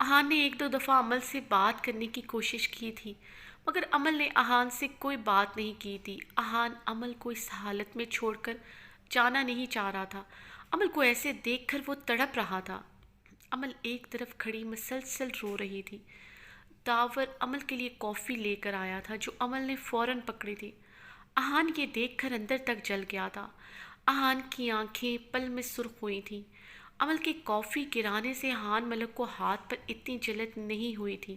احان نے ایک دو دفعہ عمل سے بات کرنے کی کوشش کی تھی، مگر عمل نے احان سے کوئی بات نہیں کی تھی۔ احان عمل کو اس حالت میں چھوڑ کر جانا نہیں چاہ رہا تھا۔ عمل کو ایسے دیکھ کر وہ تڑپ رہا تھا۔ عمل ایک طرف کھڑی مسلسل رو رہی تھی۔ داور عمل کے لیے کافی لے کر آیا تھا جو عمل نے فوراً پکڑی تھی۔ احان یہ دیکھ کر اندر تک جل گیا تھا۔ احان کی آنکھیں پل میں سرخ ہوئی تھیں۔ عمل کے کافی گرانے سے احان ملک کو ہاتھ پر اتنی جلن نہیں ہوئی تھی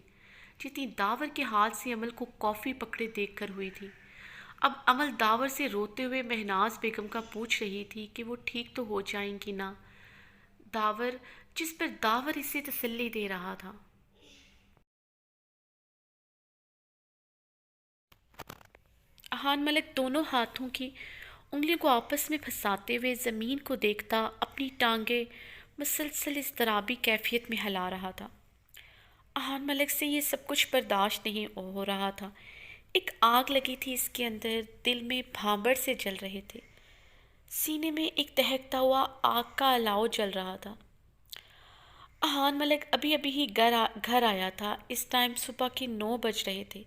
جتنی داور کے ہاتھ سے عمل کو کافی پکڑے دیکھ کر ہوئی تھی۔ اب عمل داور سے روتے ہوئے مہناز بیگم کا پوچھ رہی تھی کہ وہ ٹھیک تو ہو جائیں گی نا؟ داور جس پر داور اسے تسلی دے رہا تھا۔ احان ملک دونوں ہاتھوں کی انگلیوں کو آپس میں پھنساتے ہوئے زمین کو دیکھتا اپنی ٹانگیں مسلسل اضطرابی کیفیت میں ہلا رہا تھا۔ احان ملک سے یہ سب کچھ برداشت نہیں ہو رہا تھا۔ ایک آگ لگی تھی اس کے اندر، دل میں بھانبڑ سے جل رہے تھے، سینے میں ایک دہکتا ہوا آگ کا الاؤ جل رہا تھا۔ احان ملک ابھی ابھی ہی گھر آیا تھا۔ اس ٹائم صبح کے 9 بج رہے تھے۔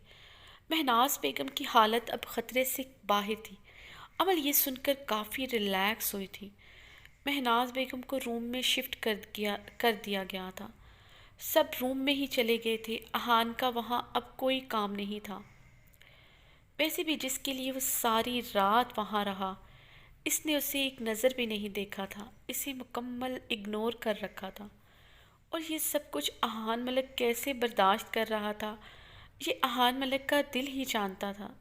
مہناز بیگم کی حالت اب خطرے سے باہر تھی۔ عمل یہ سن کر کافی ریلیکس ہوئی تھی۔ مہناز بیگم کو روم میں شفٹ کر دیا گیا تھا۔ سب روم میں ہی چلے گئے تھے۔ احان کا وہاں اب کوئی کام نہیں تھا۔ ویسے بھی جس کے لیے وہ ساری رات وہاں رہا، اس نے اسے ایک نظر بھی نہیں دیکھا تھا، اسے مکمل اگنور کر رکھا تھا۔ اور یہ سب کچھ احان ملک کیسے برداشت کر رہا تھا، یہ احان ملک کا دل ہی جانتا تھا۔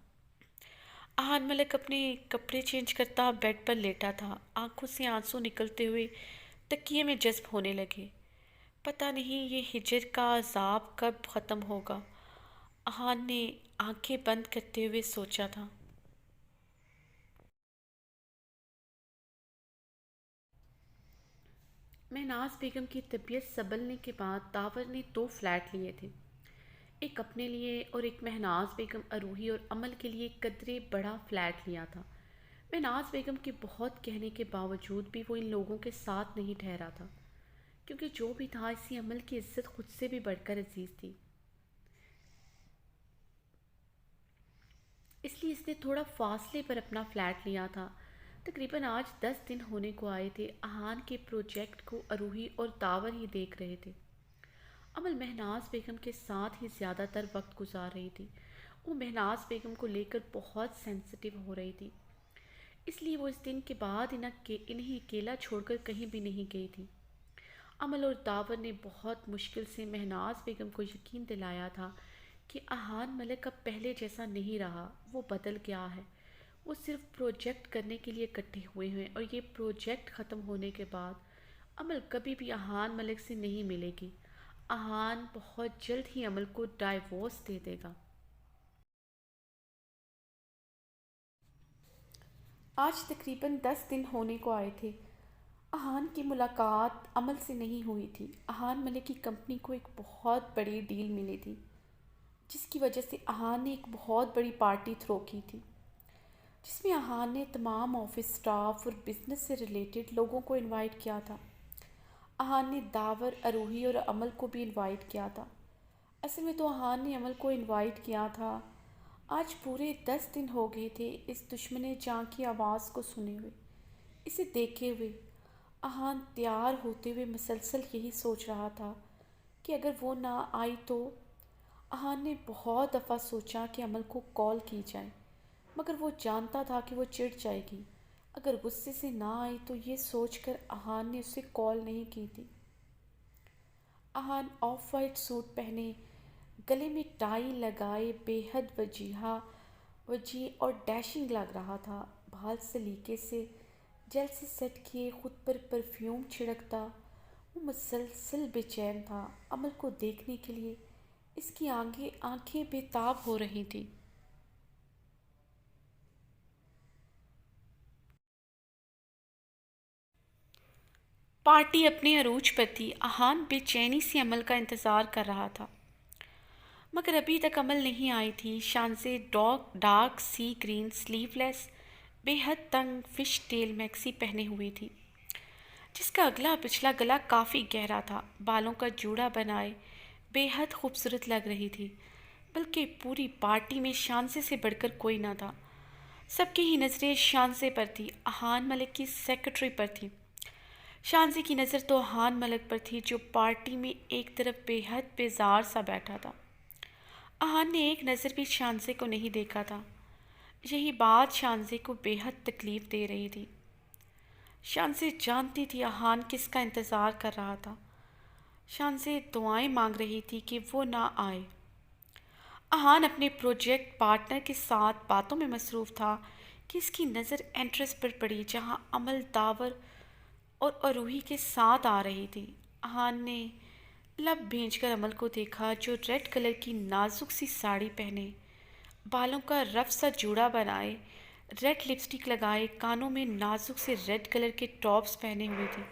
احان ملک اپنے کپڑے چینج کرتا بیڈ پر لیٹا تھا۔ آنکھوں سے آنسو نکلتے ہوئے تکیے میں جذب ہونے لگے۔ پتہ نہیں یہ ہجر کا عذاب کب ختم ہوگا، احان نے آنکھیں بند کرتے ہوئے سوچا تھا۔ مہناز بیگم کی طبیعت سنبھلنے کے بعد داور نے 2 فلیٹ لیے تھے، ایک اپنے لیے اور ایک مہناز بیگم، اروہی اور عمل کے لیے قدرے بڑا فلیٹ لیا تھا۔ مہناز بیگم کے بہت کہنے کے باوجود بھی وہ ان لوگوں کے ساتھ نہیں ٹھہرا تھا، کیونکہ جو بھی تھا اسی عمل کی عزت خود سے بھی بڑھ کر عزیز تھی۔ اس لیے اس نے تھوڑا فاصلے پر اپنا فلیٹ لیا تھا۔ تقریباً آج 10 دن ہونے کو آئے تھے۔ احان کے پروجیکٹ کو اروہی اور داور ہی دیکھ رہے تھے۔ عمل مہناز بیگم کے ساتھ ہی زیادہ تر وقت گزار رہی تھی۔ وہ مہناز بیگم کو لے کر بہت سینسٹیو ہو رہی تھی، اس لیے وہ اس دن کے بعد انہیں اکیلا چھوڑ کر کہیں بھی نہیں گئی تھی۔ عمل اور داور نے بہت مشکل سے مہناز بیگم کو یقین دلایا تھا کہ احان ملک اب پہلے جیسا نہیں رہا، وہ بدل گیا ہے۔ وہ صرف پروجیکٹ کرنے کے لیے اکٹھے ہوئے ہیں اور یہ پروجیکٹ ختم ہونے کے بعد عمل کبھی بھی احان ملک سے نہیں ملے گی۔ احان بہت جلد ہی عمل کو ڈائیورس دے دے گا۔ آج تقریباً 10 دن ہونے کو آئے تھے۔ احان کی ملاقات عمل سے نہیں ہوئی تھی۔ احان ملک کی کمپنی کو ایک بہت بڑی ڈیل ملی تھی، جس کی وجہ سے احان نے ایک بہت بڑی پارٹی تھرو کی تھی، جس میں احان نے تمام آفس سٹاف اور بزنس سے ریلیٹڈ لوگوں کو انوائٹ کیا تھا۔ احان نے داور، اروہی اور عمل کو بھی انوائٹ کیا تھا۔ اصل میں تو احان نے عمل کو انوائٹ کیا تھا۔ آج پورے 10 دن ہو گئے تھے اس دشمن جاں کی آواز کو سنے ہوئے، اسے دیکھے ہوئے۔ احان تیار ہوتے ہوئے مسلسل یہی سوچ رہا تھا کہ اگر وہ نہ آئی تو۔ احان نے بہت دفعہ سوچا کہ عمل کو کال کی جائے، مگر وہ جانتا تھا کہ وہ چڑ جائے گی اگر غصے سے نہ آئی تو، یہ سوچ کر احان نے اسے کال نہیں کی تھی۔ احان آف وائٹ سوٹ پہنے، گلے میں ٹائی لگائے بے حد وجیح اور ڈیشنگ لگ رہا تھا۔ بال سلیقے سے جیل سے سیٹ کیے، خود پر پرفیوم چھڑکتا وہ مسلسل بے چین تھا۔ عمل کو دیکھنے کے لیے اس کی آنکھیں بے تاب ہو رہی تھیں۔ پارٹی اپنے عروج پر تھی۔ احان بے چینی سے عمل کا انتظار کر رہا تھا، مگر ابھی تک عمل نہیں آئی تھی۔ شانزے ڈارک سی گرین سلیو لیس بے حد تنگ فش ٹیل میکسی پہنے ہوئی تھی، جس کا اگلا پچھلا گلا کافی گہرا تھا۔ بالوں کا جوڑا بنائے بے حد خوبصورت لگ رہی تھی، بلکہ پوری پارٹی میں شانزے سے بڑھ کر کوئی نہ تھا۔ سب کی ہی نظریں شانزے پر تھی، احان ملک کی سیکرٹری پر تھی۔ شانزے کی نظر تو احان ملک پر تھی جو پارٹی میں ایک طرف بے حد بیزار سا بیٹھا تھا۔ احان نے ایک نظر بھی شانزے کو نہیں دیکھا تھا۔ یہی بات شانزے کو بے حد تکلیف دے رہی تھی۔ شانزے جانتی تھی احان کس کا انتظار کر رہا تھا۔ شانزے دعائیں مانگ رہی تھی کہ وہ نہ آئے۔ احان اپنے پروجیکٹ پارٹنر کے ساتھ باتوں میں مصروف تھا کہ اس کی نظر انٹرس پر پڑی جہاں امل داور اور اروہی کے ساتھ آ رہی تھی۔ احان نے لب بھیج کر امل کو دیکھا جو ریڈ کلر کی نازک سی ساڑی پہنے، بالوں کا رف سا جوڑا بنائے، ریڈ لپسٹک لگائے، کانوں میں نازک سے ریڈ کلر کے ٹاپس پہنے ہوئے تھی۔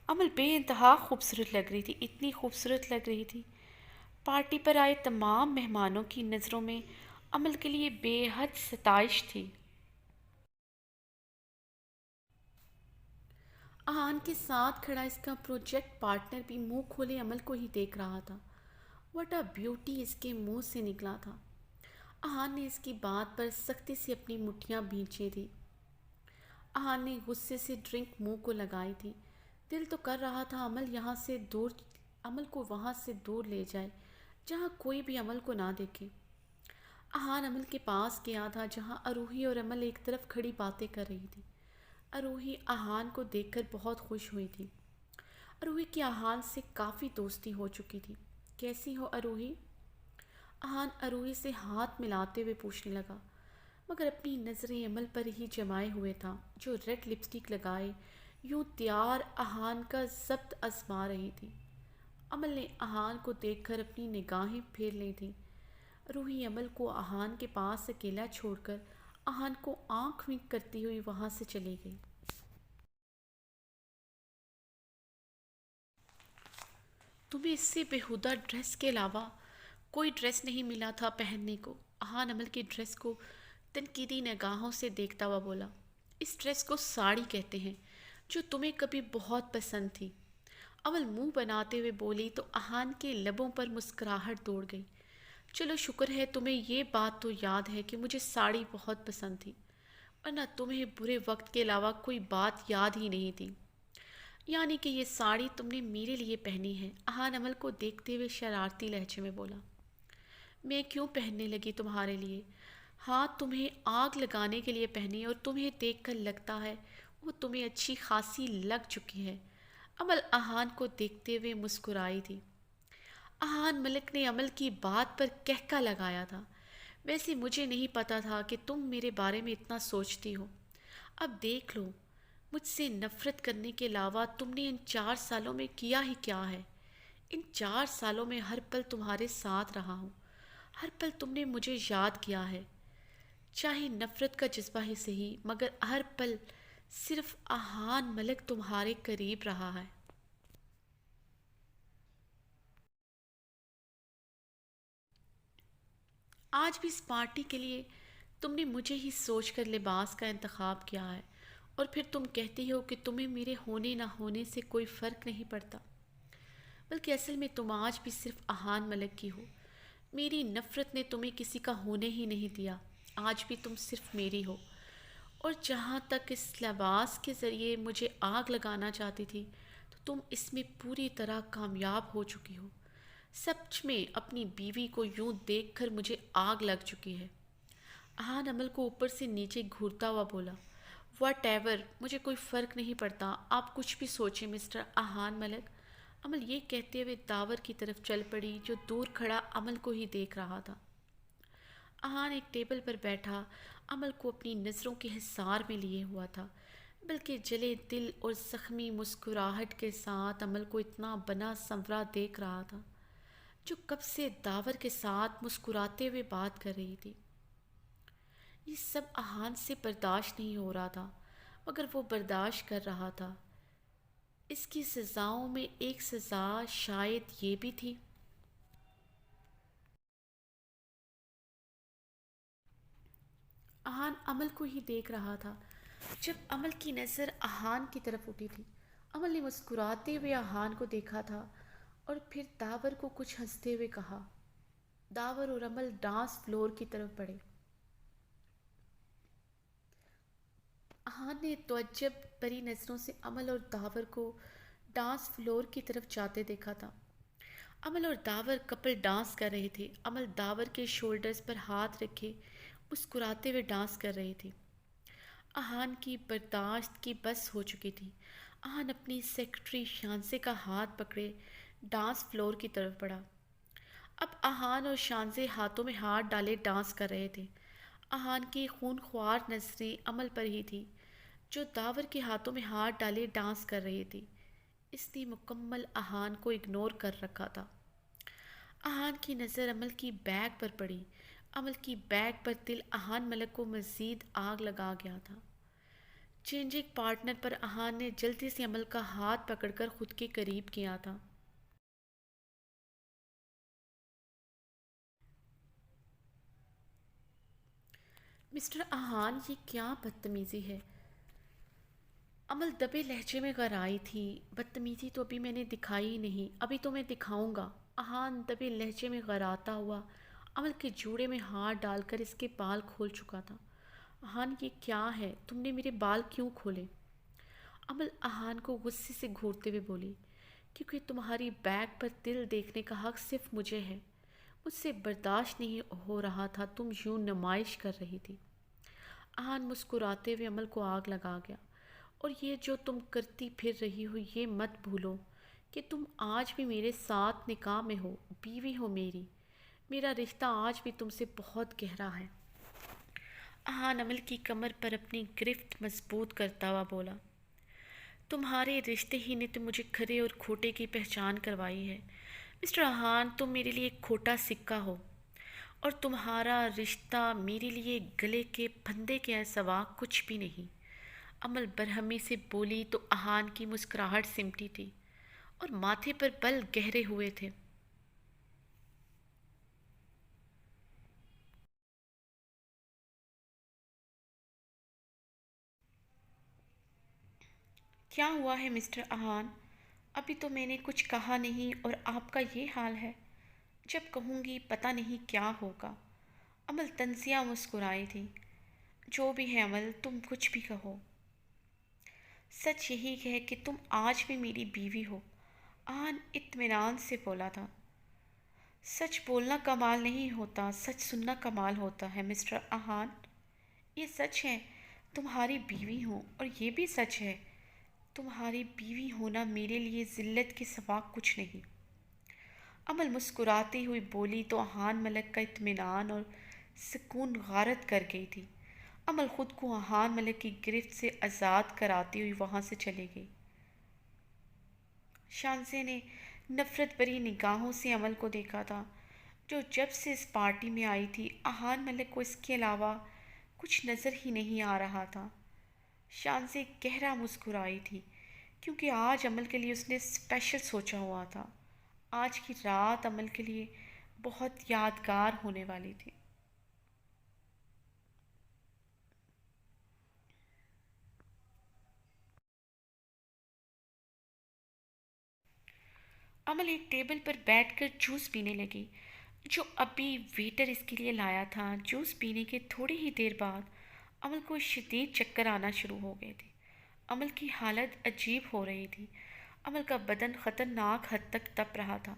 امل بے انتہا خوبصورت لگ رہی تھی، اتنی خوبصورت لگ رہی تھی۔ پارٹی پر آئے تمام مہمانوں کی نظروں میں امل کے لیے بے حد ستائش تھی۔ احان کے ساتھ کھڑا اس کا پروجیکٹ پارٹنر بھی منہ کھولے امل کو ہی دیکھ رہا تھا۔ واٹ اے بیوٹی اس کے منہ سے نکلا تھا۔ احان نے اس کی بات پر سختی سے اپنی مٹھیاں بھینچی تھی۔ احان نے غصے سے ڈرنک منہ کو لگائی تھی۔ دل تو کر رہا تھا امل کو وہاں سے دور لے جائے جہاں کوئی بھی امل کو نہ دیکھے۔ احان امل کے پاس گیا تھا جہاں اروہی اور امل ایک طرف کھڑی باتیں کر رہی تھی۔ اروہی احان کو دیکھ کر بہت خوش ہوئی تھی۔ اروہی کی احان سے کافی دوستی ہو چکی تھی۔ کیسی ہو اروہی؟ احان اروہی سے ہاتھ ملاتے ہوئے پوچھنے لگا، مگر اپنی نظریں امل پر ہی جمائے ہوئے تھا جو ریڈ لپسٹک لگائے یوں تیار احان کا ضبط آزما رہی تھی۔ امل نے احان کو دیکھ کر اپنی نگاہیں پھیر لی تھیں۔ روحی امل کو احان کے پاس اکیلا چھوڑ کر احان کو آنکھ ونک کرتی ہوئی وہاں سے چلی گئی۔ تمہیں اس سے بےہودہ ڈریس کے علاوہ کوئی ڈریس نہیں ملا تھا پہننے کو؟ احان امل کی ڈریس کو تنقیدی نگاہوں سے دیکھتا ہوا بولا۔ اس ڈریس کو ساڑی کہتے ہیں جو تمہیں کبھی بہت پسند تھی۔ امل منہ بناتے ہوئے بولی تو احان کے لبوں پر مسکراہٹ دوڑ گئی۔ چلو شکر ہے تمہیں یہ بات تو یاد ہے کہ مجھے ساڑی بہت پسند تھی، ورنہ تمہیں برے وقت کے علاوہ کوئی بات یاد ہی نہیں تھی۔ یعنی کہ یہ ساڑی تم نے میرے لیے پہنی ہے؟ احان امل کو دیکھتے ہوئے شرارتی لہجے میں بولا۔ میں کیوں پہننے لگی تمہارے لیے؟ ہاں تمہیں آگ لگانے کے لیے پہنی اور تمہیں دیکھ کر لگتا ہے وہ تمہیں اچھی خاصی لگ چکی ہے۔ امل احان کو دیکھتے ہوئے مسکرائی تھی۔ احان ملک نے امل کی بات پر کہکا لگایا تھا۔ ویسے مجھے نہیں پتا تھا کہ تم میرے بارے میں اتنا سوچتی ہو۔ اب دیکھ لو، مجھ سے نفرت کرنے کے علاوہ تم نے ان 4 سالوں میں کیا ہی کیا ہے۔ ان 4 سالوں میں ہر پل تمہارے ساتھ رہا ہوں، ہر پل تم نے مجھے یاد کیا ہے، چاہے نفرت کا جذبہ ہی صحیح، مگر ہر پل صرف احان ملک تمہارے قریب رہا ہے۔ آج بھی اس پارٹی کے لیے تم نے مجھے ہی سوچ کر لباس کا انتخاب کیا ہے، اور پھر تم کہتی ہو کہ تمہیں میرے ہونے نہ ہونے سے کوئی فرق نہیں پڑتا، بلکہ اصل میں تم آج بھی صرف احان ملک کی ہو۔ میری نفرت نے تمہیں کسی کا ہونے ہی نہیں دیا، آج بھی تم صرف میری ہو۔ اور جہاں تک اس لباس کے ذریعے مجھے آگ لگانا چاہتی تھی تو تم اس میں پوری طرح کامیاب ہو چکی ہو۔ سچ میں اپنی بیوی کو یوں دیکھ کر مجھے آگ لگ چکی ہے۔ احان عمل کو اوپر سے نیچے گھورتا ہوا بولا۔ واٹ ایور، مجھے کوئی فرق نہیں پڑتا، آپ کچھ بھی سوچیں مسٹر احان ملک۔ عمل یہ کہتے ہوئے داور کی طرف چل پڑی جو دور کھڑا عمل کو ہی دیکھ رہا تھا۔ احان ایک ٹیبل پر بیٹھا عمل کو اپنی نظروں کے حصار میں لیے ہوا تھا، بلکہ جلے دل اور زخمی مسکراہٹ کے ساتھ عمل کو اتنا بنا سنورا دیکھ رہا تھا جو کب سے داور کے ساتھ مسکراتے ہوئے بات کر رہی تھی۔ یہ سب احان سے برداشت نہیں ہو رہا تھا، مگر وہ برداشت کر رہا تھا۔ اس کی سزاؤں میں ایک سزا شاید یہ بھی تھی۔ احان عمل کو ہی دیکھ رہا تھا۔ جب عمل کی نظر احان کی طرف اٹھی تھی، عمل نے مسکراتے ہوئے احان کو دیکھا تھا اور پھر داور کو کچھ ہنستے ہوئے کہا۔ داور اور عمل ڈانس فلور کی طرف بڑھے۔ احان نے تعجب بھری نظروں سے عمل اور داور کو ڈانس فلور کی طرف جاتے دیکھا تھا۔ عمل اور داور کپل ڈانس کر رہے تھے۔ عمل داور کے شولڈرز پر ہاتھ رکھے مسکراتے ہوئے ڈانس کر رہے تھے۔ احان کی برداشت کی بس ہو چکی تھی۔ احان اپنی سیکرٹری شانزے کا ہاتھ پکڑے ڈانس فلور کی طرف بڑھا۔ اب احان اور شانزے ہاتھوں میں ہاتھ ڈالے ڈانس کر رہے تھے۔ احان کی خونخوار نظریں عمل پر ہی تھی جو داور کے ہاتھوں میں ہاتھ ڈالے ڈانس کر رہی تھی۔ اس نے مکمل احان کو اگنور کر رکھا تھا۔ احان کی نظر عمل کی بیگ پر پڑی۔ عمل کی بیگ پر دل احان ملک کو مزید آگ لگا گیا تھا۔ چینجنگ پارٹنر پر احان نے جلدی سے عمل کا ہاتھ پکڑ کر خود کے قریب کیا تھا۔ مسٹر احان، یہ کیا بدتمیزی ہے؟ عمل دبے لہجے میں غرائی تھی۔ بدتمیزی تو ابھی میں نے دکھائی ہی نہیں، ابھی تو میں دکھاؤں گا۔ احان دبے لہجے میں غراتا ہوا عمل کے جوڑے میں ہاتھ ڈال کر اس کے بال کھول چکا تھا۔ احان، یہ کیا ہے؟ تم نے میرے بال کیوں کھولے؟ عمل احان کو غصے سے گھورتے ہوئے بولی، کیونکہ تمہاری بیگ پر دل دیکھنے کا حق صرف مجھے ہے۔ مجھ سے برداشت نہیں ہو رہا تھا تم یوں نمائش کر رہی تھی۔ احان مسکراتے ہوئے عمل کو آگ لگا گیا۔ اور یہ جو تم کرتی پھر رہی ہو یہ مت بھولو کہ تم آج بھی میرے ساتھ نکاح میں ہو، بیوی ہو میری۔ میرا رشتہ آج بھی تم سے بہت گہرا ہے۔ احان عمل کی کمر پر اپنی گرفت مضبوط کرتا ہوا بولا، تمہارے رشتے ہی نے تو مجھے کھرے اور کھوٹے کی پہچان کروائی ہے۔ مسٹر احان، تم میرے لیے ایک کھوٹا سکہ ہو اور تمہارا رشتہ میرے لیے گلے کے پھندے کے سوا کچھ بھی نہیں۔ عمل برہمی سے بولی تو احان کی مسکراہٹ سمٹی تھی اور ماتھے پر بل گہرے ہوئے تھے۔ کیا ہوا ہے مسٹر احان؟ ابھی تو میں نے کچھ کہا نہیں اور آپ کا یہ حال ہے۔ جب کہوں گی پتہ نہیں کیا ہوگا۔ عمل طنزیہ مسکرائی تھی۔ جو بھی ہے عمل، تم کچھ بھی کہو، سچ یہی ہے کہ تم آج بھی میری بیوی ہو۔ احان اطمینان سے بولا تھا۔ سچ بولنا کمال نہیں ہوتا، سچ سننا کمال ہوتا ہے مسٹر احان۔ یہ سچ ہے تمہاری بیوی ہوں اور یہ بھی سچ ہے تمہاری بیوی ہونا میرے لیے ذلت کے سوا کچھ نہیں۔ عمل مسکراتی ہوئی بولی تو احان ملک کا اطمینان اور سکون غارت کر گئی تھی۔ عمل خود کو احان ملک کی گرفت سے آزاد کراتی ہوئی وہاں سے چلی گئی۔ شانزے نے نفرت بھری نگاہوں سے عمل کو دیکھا تھا جو جب سے اس پارٹی میں آئی تھی احان ملک کو اس کے علاوہ کچھ نظر ہی نہیں آ رہا تھا۔ شانزے گہرا مسکرائی تھی کیونکہ آج عمل کے لیے اس نے اسپیشل سوچا ہوا تھا۔ آج کی رات عمل کے لیے بہت یادگار ہونے والی تھی۔ عمل ایک ٹیبل پر بیٹھ کر جوس پینے لگی جو ابھی ویٹر اس کے لیے لایا تھا۔ جوس پینے کے تھوڑی ہی دیر بعد عمل کو شدید چکر آنا شروع ہو گئے تھے۔ عمل کی حالت عجیب ہو رہی تھی۔ عمل کا بدن خطرناک حد تک تپ رہا تھا۔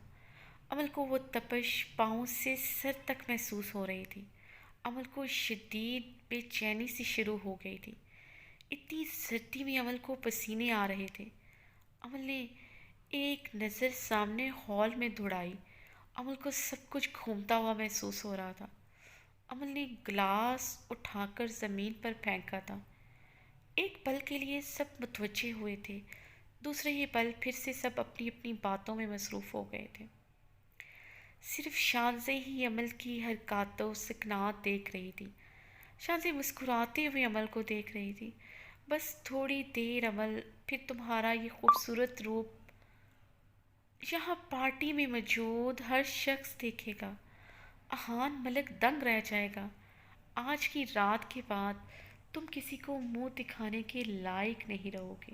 عمل کو وہ تپش پاؤں سے سر تک محسوس ہو رہی تھی۔ عمل کو شدید بے چینی سے شروع ہو گئی تھی۔ اتنی سردی میں عمل کو پسینے آ رہے تھے۔ عمل نے ایک نظر سامنے ہال میں دوڑائی۔ عمل کو سب کچھ گھومتا ہوا محسوس ہو رہا تھا۔ عمل نے گلاس اٹھا کر زمین پر پھینکا تھا۔ ایک پل کے لیے سب متوجہ ہوئے تھے، دوسرے ہی پل پھر سے سب اپنی اپنی باتوں میں مصروف ہو گئے تھے۔ صرف شانزے ہی عمل کی حرکات و سکنات دیکھ رہی تھی۔ شانزے مسکراتے ہوئے عمل کو دیکھ رہی تھی۔ بس تھوڑی دیر عمل، پھر تمہارا یہ خوبصورت روپ یہاں پارٹی میں موجود ہر شخص دیکھے گا۔ احان ملک دنگ رہ جائے گا۔ آج کی رات کے بعد تم کسی کو منہ دکھانے کے لائق نہیں رہو گی۔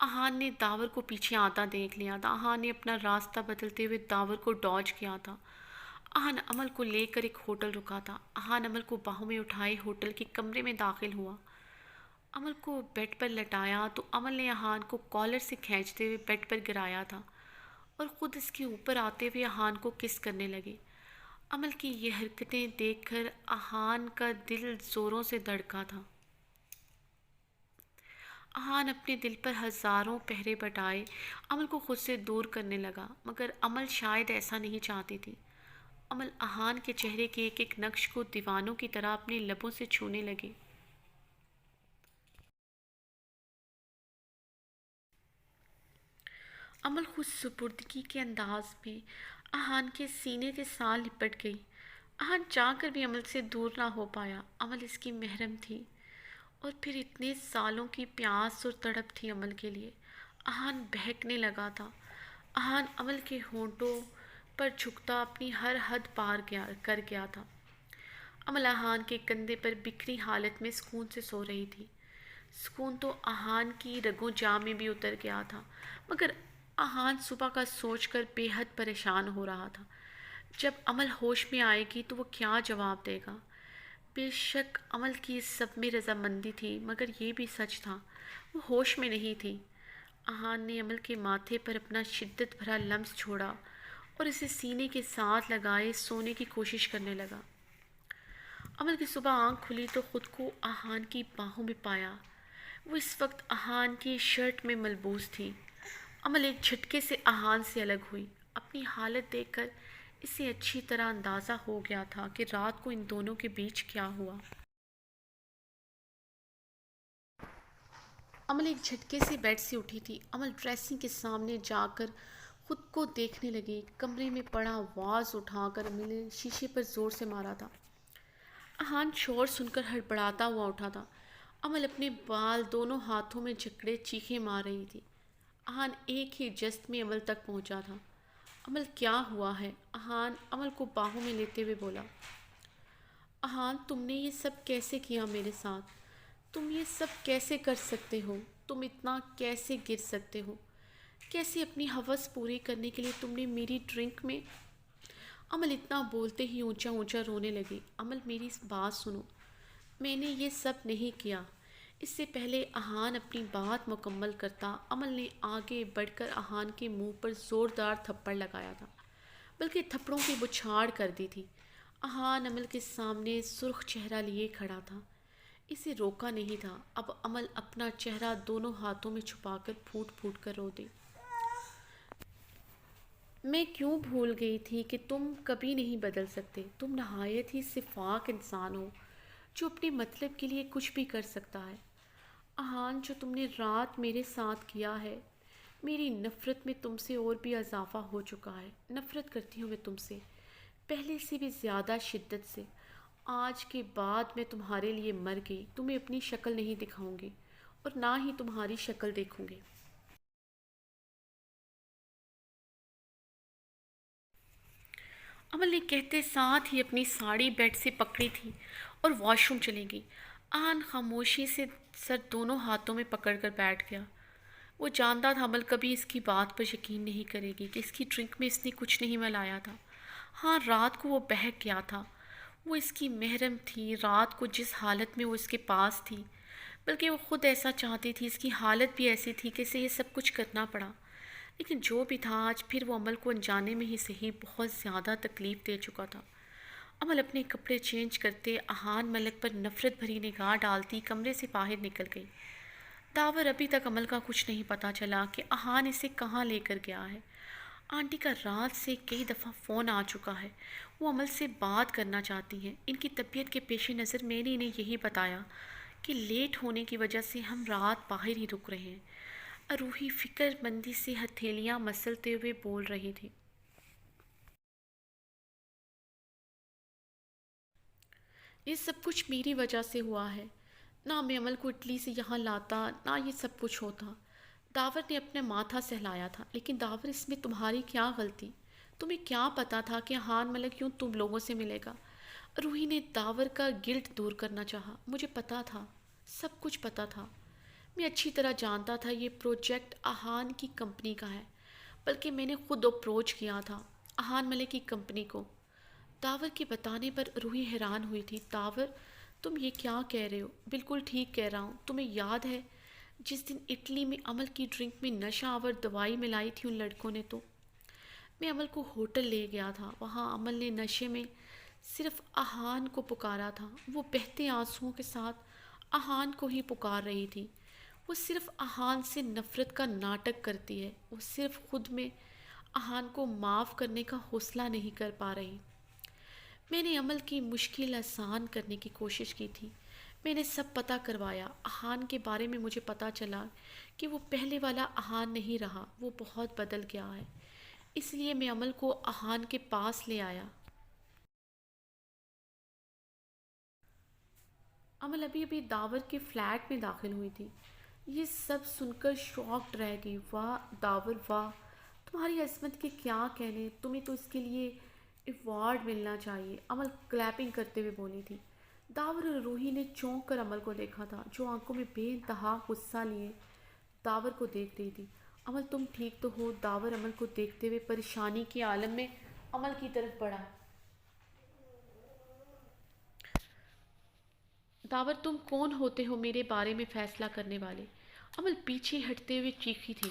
احان نے داور کو پیچھے آتا دیکھ لیا تھا۔ احان نے اپنا راستہ بدلتے ہوئے داور کو ڈاج کیا تھا۔ احان عمل کو لے کر ایک ہوٹل رکا تھا۔ احان عمل کو باہوں میں اٹھائے ہوٹل کے کمرے میں داخل ہوا۔ عمل کو بیڈ پر لٹایا تو عمل نے احان کو کالر سے کھینچتے ہوئے بیڈ پر گرایا تھا اور خود اس کے اوپر آتے ہوئے احان کو کس کرنے لگے۔ عمل کی یہ حرکتیں دیکھ کر احان کا دل زوروں سے دھڑکا تھا۔ احان اپنے دل پر ہزاروں پہرے بٹھائے عمل کو خود سے دور کرنے لگا، مگر عمل شاید ایسا نہیں چاہتی تھی۔ عمل احان کے چہرے کے ایک ایک نقش کو دیوانوں کی طرح اپنے لبوں سے چھونے لگی۔ عمل خود سپردگی کے انداز میں احان کے سینے کے ساتھ لپٹ گئی۔ احان چاہ کر بھی عمل سے دور نہ ہو پایا۔ عمل اس کی محرم تھی اور پھر اتنے سالوں کی پیاس اور تڑپ تھی عمل کے لیے۔ احان بہکنے لگا تھا۔ احان عمل کے ہونٹوں پر جھکتا اپنی ہر حد پار کر گیا تھا۔ عمل احان کے کندھے پر بکھری حالت میں سکون سے سو رہی تھی۔ سکون تو احان کی رگوں جاں میں بھی اتر گیا تھا، مگر احان صبح کا سوچ کر بے حد پریشان ہو رہا تھا۔ جب عمل ہوش میں آئے گی تو وہ کیا جواب دے گا؟ بے شک عمل کی اس سب میں رضامندی تھی، مگر یہ بھی سچ تھا وہ ہوش میں نہیں تھی۔ احان نے عمل کے ماتھے پر اپنا شدت بھرا لمس چھوڑا اور اسے سینے کے ساتھ لگائے سونے کی کوشش کرنے لگا۔ عمل کی صبح آنکھ کھلی تو خود کو احان کی باہوں میں پایا۔ وہ اس وقت احان کی شرٹ میں ملبوس تھی۔ عمل ایک جھٹکے سے احان سے الگ ہوئی۔ اپنی حالت دیکھ کر اسے اچھی طرح اندازہ ہو گیا تھا کہ رات کو ان دونوں کے بیچ کیا ہوا۔ عمل ایک جھٹکے سے بیڈ سے اٹھی تھی۔ عمل ڈریسنگ کے سامنے جا کر خود کو دیکھنے لگی۔ کمرے میں پڑا واز اٹھا کر عمل نے شیشے پر زور سے مارا تھا۔ احان شور سن کر ہڑبڑاتا ہوا اٹھا تھا۔ عمل اپنے بال دونوں ہاتھوں میں جکڑے چیخیں مار رہی تھی۔ احان ایک ہی جست میں عمل تک پہنچا تھا۔ عمل کیا ہوا ہے؟ احان عمل کو باہوں میں لیتے ہوئے بولا۔ احان تم نے یہ سب کیسے کیا میرے ساتھ؟ تم یہ سب کیسے کر سکتے ہو؟ تم اتنا کیسے گر سکتے ہو؟ کیسے اپنی ہوس پوری کرنے کے لیے تم نے میری ڈرنک میں… عمل اتنا بولتے ہی اونچا اونچا رونے لگی۔ عمل میری بات سنو، میں نے یہ سب نہیں کیا۔ اس سے پہلے احان اپنی بات مکمل کرتا عمل نے آگے بڑھ کر احان کے منہ پر زوردار تھپڑ لگایا تھا، بلکہ تھپڑوں کی بچھاڑ کر دی تھی۔ احان عمل کے سامنے سرخ چہرہ لیے کھڑا تھا۔ اسے روکا نہیں تھا۔ اب عمل اپنا چہرہ دونوں ہاتھوں میں چھپا کر پھوٹ پھوٹ کر رو دی۔ میں کیوں بھول گئی تھی کہ تم کبھی نہیں بدل سکتے۔ تم نہایت ہی شفاق انسان ہو جو اپنے مطلب کے لیے کچھ بھی کر سکتا ہے۔ احان، جو تم نے رات میرے ساتھ کیا ہے، میری نفرت میں تم سے اور بھی اضافہ ہو چکا ہے۔ نفرت کرتی ہوں میں تم سے، پہلے سے بھی زیادہ شدت سے۔ آج کے بعد میں تمہارے لیے مر گئی۔ تمہیں اپنی شکل نہیں دکھاؤں گی اور نہ ہی تمہاری شکل دیکھوں گی۔ عمل نے کہتے ساتھ ہی اپنی ساڑی بیڈ سے پکڑی تھی اور واش روم چلی گئی۔ احان خاموشی سے سر دونوں ہاتھوں میں پکڑ کر بیٹھ گیا۔ وہ جانتا تھا عمل کبھی اس کی بات پر یقین نہیں کرے گی کہ اس کی ڈرنک میں اس نے کچھ نہیں ملایا تھا۔ ہاں، رات کو وہ بہک گیا تھا۔ وہ اس کی محرم تھی رات کو جس حالت میں وہ اس کے پاس تھی، بلکہ وہ خود ایسا چاہتی تھی۔ اس کی حالت بھی ایسی تھی کہ اسے یہ سب کچھ کرنا پڑا، لیکن جو بھی تھا آج پھر وہ عمل کو انجانے میں ہی صحیح بہت زیادہ تکلیف دے چکا تھا۔ عمل اپنے کپڑے چینج کرتے احان ملک پر نفرت بھری نگاہ ڈالتی کمرے سے باہر نکل گئی۔ داور ابھی تک عمل کا کچھ نہیں پتہ چلا کہ احان اسے کہاں لے کر گیا ہے۔ آنٹی کا رات سے کئی دفعہ فون آ چکا ہے۔ وہ عمل سے بات کرنا چاہتی ہیں۔ ان کی طبیعت کے پیش نظر میں نے انہیں یہی بتایا کہ لیٹ ہونے کی وجہ سے ہم رات باہر ہی رک رہے ہیں۔ روحی فکر مندی سے ہتھیلیاں مسلتے ہوئے بول رہی تھی۔ یہ سب کچھ میری وجہ سے ہوا ہے۔ نہ میں عمل کو اٹلی سے یہاں لاتا، نہ یہ سب کچھ ہوتا۔ داور نے اپنا ماتھا سہلایا تھا۔ لیکن داور، اس میں تمہاری کیا غلطی؟ تمہیں کیا پتا تھا کہ احان ملک یوں تم لوگوں سے ملے گا؟ روحی نے داور کا گلٹ دور کرنا چاہا۔ مجھے پتا تھا، سب کچھ پتا تھا۔ میں اچھی طرح جانتا تھا یہ پروجیکٹ اہان کی کمپنی کا ہے، بلکہ میں نے خود اپروچ کیا تھا اہان ملک کی کمپنی کو۔ داور کے بتانے پر روحی حیران ہوئی تھی۔ داور، تم یہ کیا کہہ رہے ہو؟ بالکل ٹھیک کہہ رہا ہوں۔ تمہیں یاد ہے جس دن اٹلی میں عمل کی ڈرنک میں نشہ آور دوائی ملائی تھی ان لڑکوں نے؟ تو میں عمل کو ہوٹل لے گیا تھا، وہاں عمل نے نشے میں صرف اہان کو پکارا تھا۔ وہ بہتے آنسوؤں کے ساتھ اہان کو ہی پکار رہی تھی۔ وہ صرف اہان سے نفرت کا ناٹک کرتی ہے، وہ صرف خود میں اہان کو معاف کرنے کا حوصلہ نہیں کر پا رہی۔ میں نے عمل کی مشکل آسان کرنے کی کوشش کی تھی۔ میں نے سب پتہ کروایا۔ اہان کے بارے میں مجھے پتہ چلا کہ وہ پہلے والا اہان نہیں رہا، وہ بہت بدل گیا ہے۔ اس لیے میں عمل کو اہان کے پاس لے آیا۔ عمل ابھی ابھی داور کے فلیٹ میں داخل ہوئی تھی۔ یہ سب سن کر شاکڈ رہ گئی۔ واہ داور واہ، تمہاری عظمت کے کیا کہنے، تمہیں تو اس کے لیے ایوارڈ ملنا چاہیے، عمل کلیپنگ کرتے ہوئے بولی تھی۔ داور اور روحی نے چونک کر عمل کو دیکھا تھا، جو آنکھوں میں بے انتہا غصہ لیے داور کو دیکھ رہی تھی۔ عمل تم ٹھیک تو ہو؟ داور عمل کو دیکھتے ہوئے پریشانی کے عالم میں عمل کی طرف بڑھا۔ داور، تم کون ہوتے ہو میرے بارے میں فیصلہ کرنے والے؟ عمل پیچھے ہٹتے ہوئے چیخی تھی۔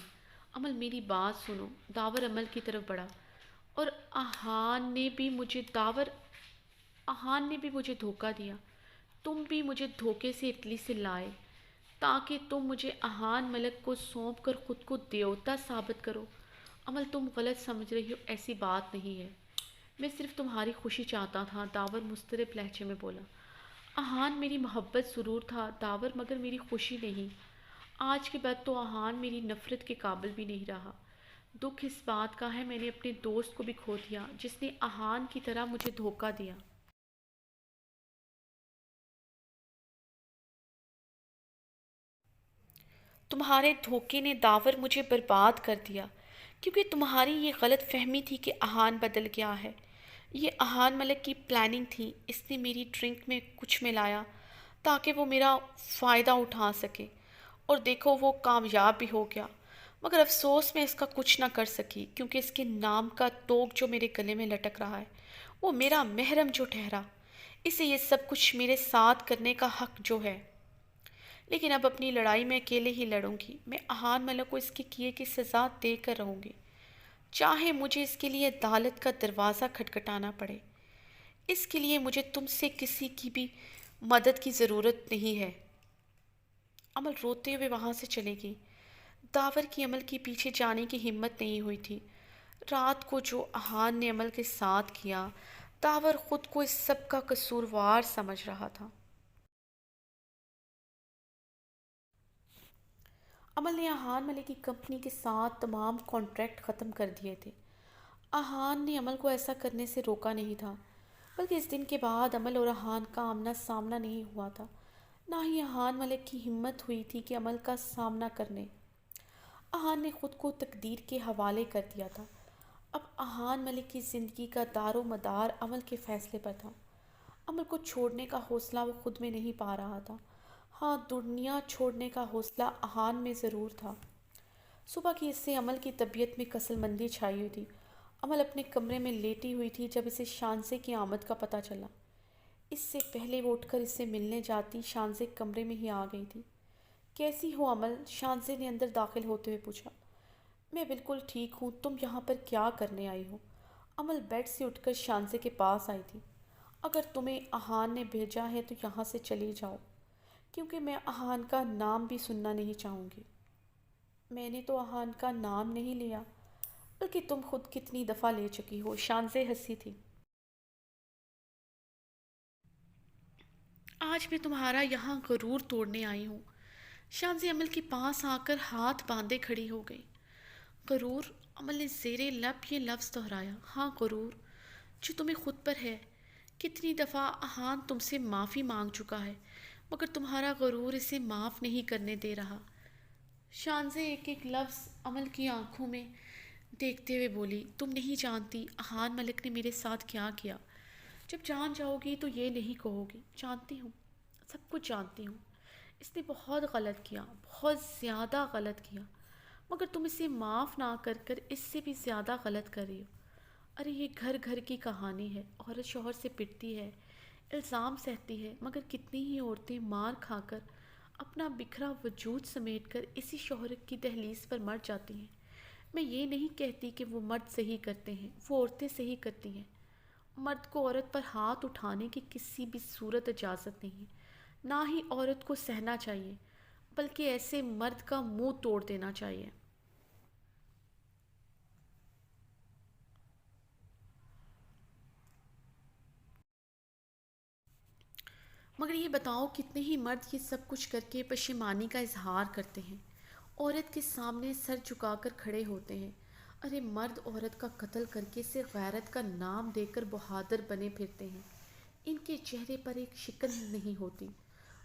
عمل میری بات سنو۔ داور عمل کی طرف بڑھا۔ اور اہان نے بھی مجھے داور، اہان نے بھی مجھے دھوکہ دیا۔ تم بھی مجھے دھوکے سے اٹلی سے لائے تاکہ تم مجھے اہان ملک کو سونپ کر خود کو دیوتا ثابت کرو۔ عمل تم غلط سمجھ رہی ہو، ایسی بات نہیں ہے۔ میں صرف تمہاری خوشی چاہتا تھا، داور مضطرب لہجے میں بولا۔ اہان میری محبت ضرور تھا داور، مگر میری خوشی نہیں۔ آج کے بعد تو اہان میری نفرت کے قابل بھی نہیں رہا۔ دکھ اس بات کا ہے میں نے اپنے دوست کو بھی کھو دیا جس نے اہان کی طرح مجھے دھوکہ دیا۔ تمہارے دھوکے نے داور مجھے برباد کر دیا، کیونکہ تمہاری یہ غلط فہمی تھی کہ اہان بدل گیا ہے۔ یہ اہان ملک کی پلاننگ تھی۔ اس نے میری ڈرنک میں کچھ ملایا تاکہ وہ میرا فائدہ اٹھا سکے، اور دیکھو وہ کامیاب بھی ہو گیا۔ مگر افسوس میں اس کا کچھ نہ کر سکی، کیونکہ اس کے نام کا توگ جو میرے گلے میں لٹک رہا ہے وہ میرا محرم جو ٹھہرا، اسے یہ سب کچھ میرے ساتھ کرنے کا حق جو ہے۔ لیکن اب اپنی لڑائی میں اکیلے ہی لڑوں گی۔ میں اہان ملک کو اس کے کیے کی سزا دے کر رہوں گی، چاہے مجھے اس کے لیے عدالت کا دروازہ کھٹکھٹانا پڑے۔ اس کے لیے مجھے تم سے کسی کی بھی مدد کی ضرورت نہیں ہے۔ عمل روتے ہوئے وہاں سے چلے گئی۔ داور کی عمل کے پیچھے جانے کی ہمت نہیں ہوئی تھی۔ رات کو جو اہان نے عمل کے ساتھ کیا، داور خود کو اس سب کا قصوروار سمجھ رہا تھا۔ عمل نے اہان ملک کی کمپنی کے ساتھ تمام کانٹریکٹ ختم کر دیے تھے۔ اہان نے عمل کو ایسا کرنے سے روکا نہیں تھا، بلکہ اس دن کے بعد عمل اور اہان کا آمنا سامنا نہیں ہوا تھا، نہ ہی اہان ملک کی ہمت ہوئی تھی کہ عمل کا سامنا کرنے۔ اہان نے خود کو تقدیر کے حوالے کر دیا تھا۔ اب اہان ملک کی زندگی کا دار و مدار عمل کے فیصلے پر تھا۔ عمل کو چھوڑنے کا حوصلہ وہ خود میں نہیں پا رہا تھا، ہاں دنیا چھوڑنے کا حوصلہ اہان میں ضرور تھا۔ صبح کی اس سے عمل کی طبیعت میں کسل مندی چھائی ہوئی تھی۔ عمل اپنے کمرے میں لیٹی ہوئی تھی جب اسے شانزے کی آمد کا پتہ چلا۔ اس سے پہلے وہ اٹھ کر اس سے ملنے جاتی، شانزے کمرے میں ہی آ گئی تھی۔ کیسی ہو عمل؟ شانزے نے اندر داخل ہوتے ہوئے پوچھا۔ میں بالکل ٹھیک ہوں، تم یہاں پر کیا کرنے آئی ہو؟ عمل بیڈ سے اٹھ کر شانزے کے پاس آئی تھی۔ اگر تمہیں اہان نے بھیجا ہے تو یہاں سے چلی جاؤ، کیونکہ میں اہان کا نام بھی سننا نہیں چاہوں گی۔ میں نے تو اہان کا نام نہیں لیا، بلکہ تم خود کتنی دفعہ لے چکی ہو۔ شانزے ہنسی تھی۔ آج میں تمہارا یہاں غرور توڑنے آئی ہوں۔ شانزے عمل کے پاس آ کر ہاتھ باندھے کھڑی ہو گئی۔ غرور؟ عمل نے زیر لب یہ لفظ دہرایا۔ ہاں غرور، جو تمہیں خود پر ہے۔ کتنی دفعہ اہان تم سے معافی مانگ چکا ہے، مگر تمہارا غرور اسے معاف نہیں کرنے دے رہا۔ شانزے ایک ایک لفظ عمل کی آنکھوں میں دیکھتے ہوئے بولی۔ تم نہیں جانتی اہان ملک نے میرے ساتھ کیا کیا۔ جب جان جاؤ گی تو یہ نہیں کہو گی۔ جانتی ہوں، سب کچھ جانتی ہوں۔ اس نے بہت غلط کیا، بہت زیادہ غلط کیا، مگر تم اسے معاف نہ کر کر اس سے بھی زیادہ غلط کر رہی ہو۔ ارے یہ گھر گھر کی کہانی ہے، عورت شوہر سے پٹتی ہے، الزام سہتی ہے، مگر کتنی ہی عورتیں مار کھا کر اپنا بکھرا وجود سمیٹ کر اسی شوہر کی دہلیز پر مر جاتی ہیں۔ میں یہ نہیں کہتی کہ وہ مرد صحیح کرتے ہیں، وہ عورتیں صحیح کرتی ہیں۔ مرد کو عورت پر ہاتھ اٹھانے کی کسی بھی صورت اجازت نہیں ہے، نہ ہی عورت کو سہنا چاہیے، بلکہ ایسے مرد کا منہ توڑ دینا چاہیے۔ مگر یہ بتاؤ کتنے ہی مرد یہ سب کچھ کر کے پشیمانی کا اظہار کرتے ہیں، عورت کے سامنے سر جھکا کر کھڑے ہوتے ہیں۔ ارے مرد عورت کا قتل کر کے اسے غیرت کا نام دے کر بہادر بنے پھرتے ہیں، ان کے چہرے پر ایک شکن نہیں ہوتی،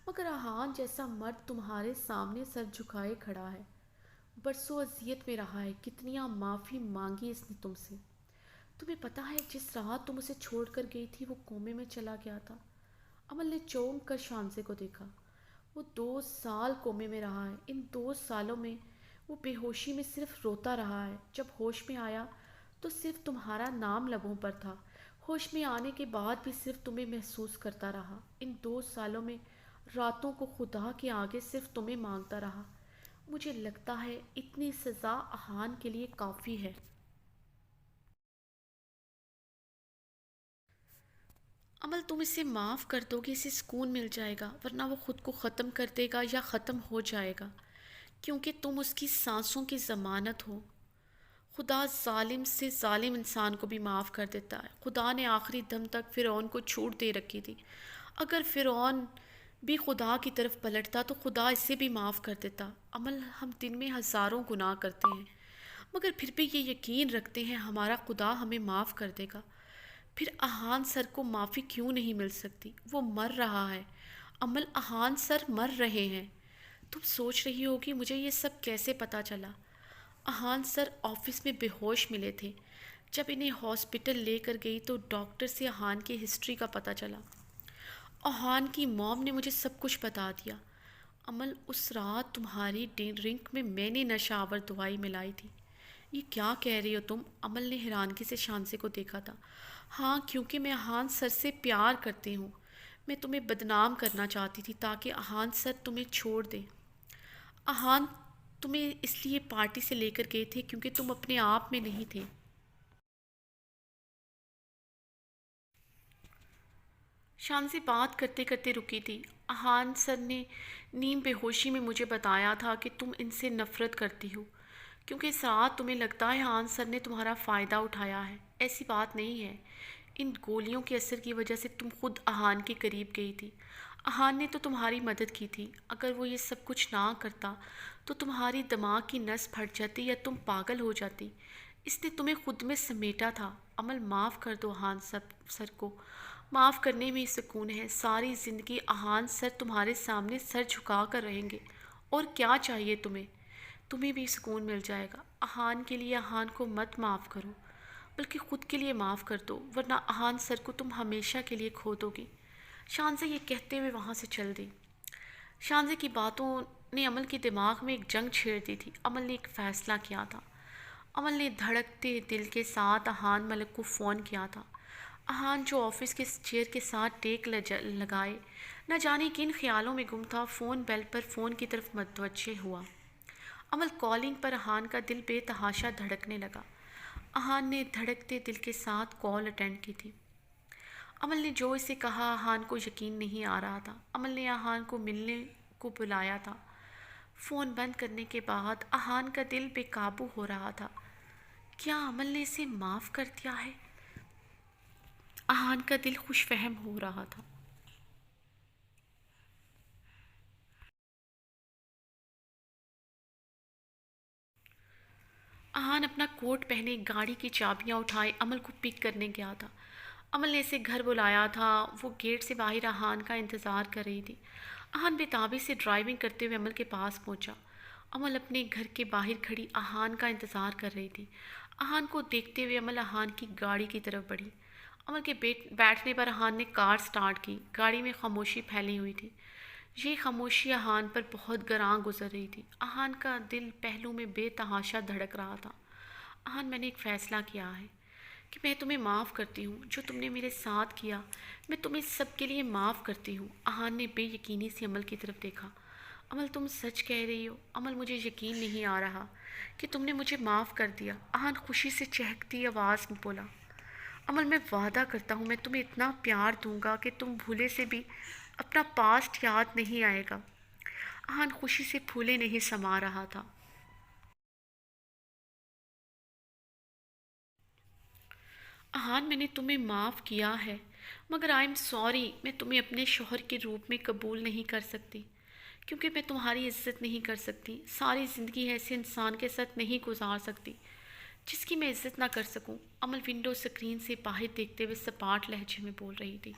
مگر احان جیسا مرد تمہارے سامنے سر جھکائے کھڑا ہے، برسوں اذیت میں رہا ہے، کتنیاں معافی مانگی اس نے تم سے۔ تمہیں پتہ ہے جس رات تم اسے چھوڑ کر گئی تھی وہ کومے میں چلا گیا تھا؟ عمل نے چونک کر شانزے کو دیکھا۔ وہ 2 سال کومے میں رہا ہے، ان 2 سالوں میں وہ بے ہوشی میں صرف روتا رہا ہے، جب ہوش میں آیا تو صرف تمہارا نام لبوں پر تھا، ہوش میں آنے کے بعد بھی صرف تمہیں محسوس کرتا رہا، ان 2 سالوں میں راتوں کو خدا کے آگے صرف تمہیں مانگتا رہا۔ مجھے لگتا ہے اتنی سزا احان کے لیے کافی ہے۔ عمل تم اسے معاف کر دو گے، اسے سکون مل جائے گا، ورنہ وہ خود کو ختم کر دے گا یا ختم ہو جائے گا، کیونکہ تم اس کی سانسوں کی ضمانت ہو۔ خدا ظالم سے ظالم انسان کو بھی معاف کر دیتا ہے۔ خدا نے آخری دم تک فرعون کو چھوٹ دے رکھی تھی، اگر فرعون بھی خدا کی طرف پلٹتا تو خدا اسے بھی معاف کر دیتا۔ عمل ہم دن میں ہزاروں گناہ کرتے ہیں، مگر پھر بھی یہ یقین رکھتے ہیں ہمارا خدا ہمیں معاف کر دے گا۔ پھر احان سر کو معافی کیوں نہیں مل سکتی؟ وہ مر رہا ہے، عمل احان سر مر رہے ہیں۔ تم سوچ رہی ہوگی مجھے یہ سب کیسے پتہ چلا؟ احان سر آفس میں بے ہوش ملے تھے، جب انہیں ہاسپٹل لے کر گئی تو ڈاکٹر سے احان کی ہسٹری کا پتہ چلا۔ احان کی موم نے مجھے سب کچھ بتا دیا۔ عمل اس رات تمہاری ڈرنک میں نے نشہ آور دوائی ملائی تھی۔ یہ کیا کہہ رہی ہو تم؟ عمل نے حیرانگی سے شانزے کو دیکھا تھا۔ ہاں، کیونکہ میں احان سر سے پیار کرتی ہوں، میں تمہیں بدنام کرنا چاہتی تھی تاکہ احان سر تمہیں چھوڑ دے۔ احان تمہیں اس لیے پارٹی سے لے کر گئے تھے کیونکہ تم اپنے آپ میں نہیں تھے۔ شانزی بات کرتے کرتے رکی تھی۔ احان سر نے نیم بے ہوشی میں مجھے بتایا تھا کہ تم ان سے نفرت کرتی ہو، کیونکہ اس رات تمہیں لگتا ہے احان سر نے تمہارا فائدہ اٹھایا ہے۔ ایسی بات نہیں ہے، ان گولیوں کے اثر کی وجہ سے تم خود احان کے قریب گئی تھی۔ احان نے تو تمہاری مدد کی تھی، اگر وہ یہ سب کچھ نہ کرتا تو تمہاری دماغ کی نس پھٹ جاتی یا تم پاگل ہو جاتی۔ اس نے تمہیں خود میں سمیٹا تھا۔ عمل معاف کر دو احان سر کو، معاف کرنے میں ہی سکون ہے۔ ساری زندگی احان سر تمہارے سامنے سر جھکا کر رہیں گے، اور کیا چاہیے تمہیں؟ تمہیں بھی سکون مل جائے گا۔ احان کے لیے احان کو مت معاف کرو، بلکہ خود کے لیے معاف کر دو، ورنہ احان سر کو تم ہمیشہ کے لیے کھو دو گی۔ شانزے یہ کہتے ہوئے وہاں سے چل دی۔ شانزے کی باتوں نے عمل کے دماغ میں ایک جنگ چھیڑ دی تھی۔ عمل نے ایک فیصلہ کیا تھا۔ عمل نے دھڑکتے دل کے ساتھ احان ملک کو فون کیا تھا۔ احان جو آفس کے چیئر کے ساتھ ٹیک لگائے نہ جانے کن خیالوں میں گم تھا، فون بیل پر فون کی طرف متوجہ ہوا۔ عمل کالنگ پر احان کا دل بے تحاشا دھڑکنے لگا۔ احان نے دھڑکتے دل کے ساتھ کال اٹینڈ کی تھی۔ عمل نے جو اسے کہا احان کو یقین نہیں آ رہا تھا۔ عمل نے احان کو ملنے کو بلایا تھا۔ فون بند کرنے کے بعد احان کا دل بے قابو ہو رہا تھا۔ کیا عمل نے اسے معاف کر دیا ہے؟ احان کا دل خوش فہم ہو رہا تھا۔ احان اپنا کوٹ پہنے گاڑی کی چابیاں اٹھائے عمل کو پک کرنے گیا تھا۔ عمل نے اسے گھر بلایا تھا، وہ گیٹ سے باہر احان کا انتظار کر رہی تھی۔ احان بےتابی سے ڈرائیونگ کرتے ہوئے عمل کے پاس پہنچا۔ عمل اپنے گھر کے باہر کھڑی احان کا انتظار کر رہی تھی۔ احان کو دیکھتے ہوئے عمل احان کی گاڑی کی طرف بڑھی۔ عمل کے بیٹھنے پر احان نے کار سٹارٹ کی۔ گاڑی میں خاموشی پھیلی ہوئی تھی۔ یہ خاموشی اہان پر بہت گراں گزر رہی تھی۔ اہان کا دل پہلو میں بے تحاشا دھڑک رہا تھا۔ اہان، میں نے ایک فیصلہ کیا ہے کہ میں تمہیں معاف کرتی ہوں۔ جو تم نے میرے ساتھ کیا، میں تمہیں سب کے لیے معاف کرتی ہوں۔ اہان نے بے یقینی سے عمل کی طرف دیکھا۔ عمل، تم سچ کہہ رہی ہو؟ عمل، مجھے یقین نہیں آ رہا کہ تم نے مجھے معاف کر دیا۔ اہان خوشی سے چہکتی آواز میں بولا۔ عمل، میں وعدہ کرتا ہوں میں تمہیں اتنا پیار دوں گا کہ تم بھولے سے بھی اپنا پاسٹ یاد نہیں آئے گا۔ اہان خوشی سے پھولے نہیں سما رہا تھا۔ اہان، میں نے تمہیں معاف کیا ہے، مگر آئی ایم سوری، میں تمہیں اپنے شوہر کے روپ میں قبول نہیں کر سکتی، کیونکہ میں تمہاری عزت نہیں کر سکتی۔ ساری زندگی ایسے انسان کے ساتھ نہیں گزار سکتی جس کی میں عزت نہ کر سکوں۔ عمل ونڈو سکرین سے باہر دیکھتے ہوئے سپاٹ لہجے میں بول رہی تھی۔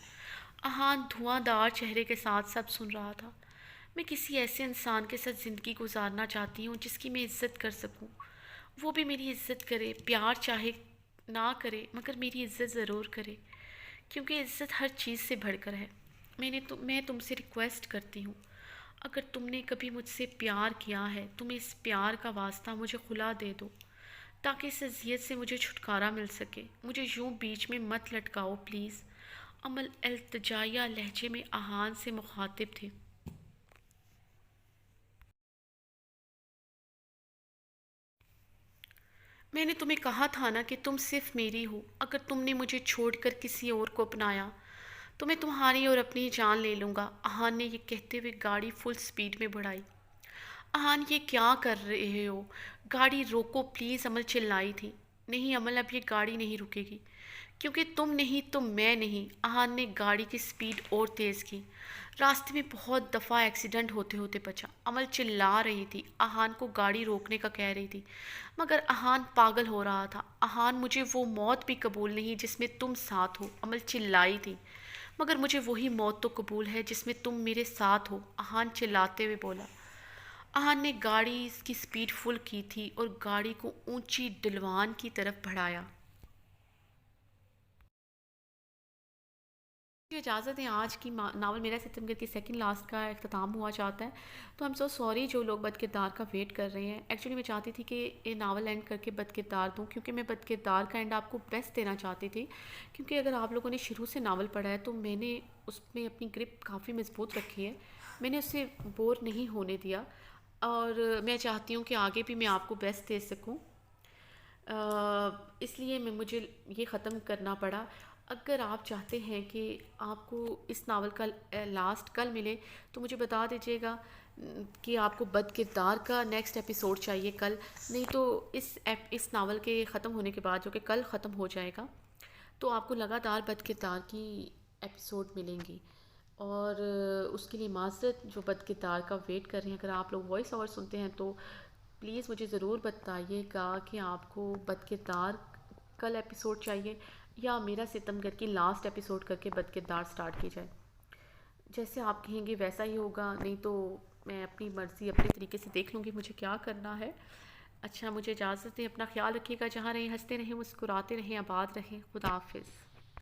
اہان دھواں دار چہرے کے ساتھ سب سن رہا تھا۔ میں کسی ایسے انسان کے ساتھ زندگی گزارنا چاہتی ہوں جس کی میں عزت کر سکوں، وہ بھی میری عزت کرے، پیار چاہے نہ کرے مگر میری عزت ضرور کرے، کیونکہ عزت ہر چیز سے بڑھ کر ہے۔ میں تم سے ریکویسٹ کرتی ہوں، اگر تم نے کبھی مجھ سے پیار کیا ہے تو میں اس پیار کا واسطہ مجھے خلا دے دو، تاکہ اس اذیت سے مجھے چھٹکارا مل سکے۔ مجھے یوں بیچ میں مت لٹکاؤ پلیز۔ عمل التجائیہ لہجے میں اہان سے مخاطب تھے۔ میں نے تمہیں کہا تھا نا کہ تم صرف میری ہو۔ اگر تم نے مجھے چھوڑ کر کسی اور کو اپنایا تو میں تمہاری اور اپنی جان لے لوں گا۔ اہان نے یہ کہتے ہوئے گاڑی فل سپیڈ میں بڑھائی۔ اہان، یہ کیا کر رہے ہو؟ گاڑی روکو پلیز، عمل چلائی تھی۔ نہیں عمل، اب یہ گاڑی نہیں رکے گی، کیونکہ تم نہیں تو میں نہیں۔ اہان نے گاڑی کی سپیڈ اور تیز کی۔ راستے میں بہت دفعہ ایکسیڈنٹ ہوتے ہوتے بچا۔ عمل چلا رہی تھی، اہان کو گاڑی روکنے کا کہہ رہی تھی، مگر اہان پاگل ہو رہا تھا۔ اہان، مجھے وہ موت بھی قبول نہیں جس میں تم ساتھ ہو۔ عمل چلائی تھی، مگر مجھے وہی موت تو قبول ہے جس میں تم میرے ساتھ ہو، اہان چلاتے ہوئے بولا۔ اہان نے گاڑی کی سپیڈ فل کی تھی اور گاڑی کو اونچی ڈھلوان کی طرف بڑھایا۔ مجھے اجازت ہے، آج کی ناول میرا ستمگر کی سیکنڈ لاسٹ کا اختتام ہوا چاہتا ہے، تو ہم سو سوری جو لوگ بد کردار کا ویٹ کر رہے ہیں۔ ایکچولی میں چاہتی تھی کہ یہ ناول اینڈ کر کے بد کردار دوں، کیونکہ میں بد کردار کا اینڈ آپ کو بیسٹ دینا چاہتی تھی، کیونکہ اگر آپ لوگوں نے شروع سے ناول پڑھا ہے تو میں نے اس میں اپنی گرپ کافی مضبوط رکھی ہے، میں نے اسے بور نہیں ہونے دیا، اور میں چاہتی ہوں کہ آگے بھی میں آپ کو بیسٹ دے سکوں، اس لیے مجھے یہ ختم کرنا پڑا۔ اگر آپ چاہتے ہیں کہ آپ کو اس ناول کا لاسٹ کل ملے تو مجھے بتا دیجیے گا کہ آپ کو بد کردار کا نیکسٹ ایپیسوڈ چاہیے کل، نہیں تو اس ناول کے ختم ہونے کے بعد جو کہ کل ختم ہو جائے گا تو آپ کو لگاتار بد کردار کی ایپیسوڈ ملیں گی، اور اس کے لیے معذرت جو بد کردار کا ویٹ کر رہے ہیں۔ اگر آپ لوگ وائس اوور سنتے ہیں تو پلیز مجھے ضرور بتائیے گا کہ آپ کو بد کردار کل ایپیسوڈ چاہیے یا میرا ستمگر کی لاسٹ ایپیسوڈ کر کے بد کردار سٹارٹ کی جائے۔ جیسے آپ کہیں گے ویسا ہی ہوگا، نہیں تو میں اپنی مرضی اپنے طریقے سے دیکھ لوں گی مجھے کیا کرنا ہے۔ اچھا، مجھے اجازت دیں، اپنا خیال رکھیے گا، جہاں رہیں ہنستے رہیں، مسکراتے رہیں، آباد رہیں، خدا حافظ۔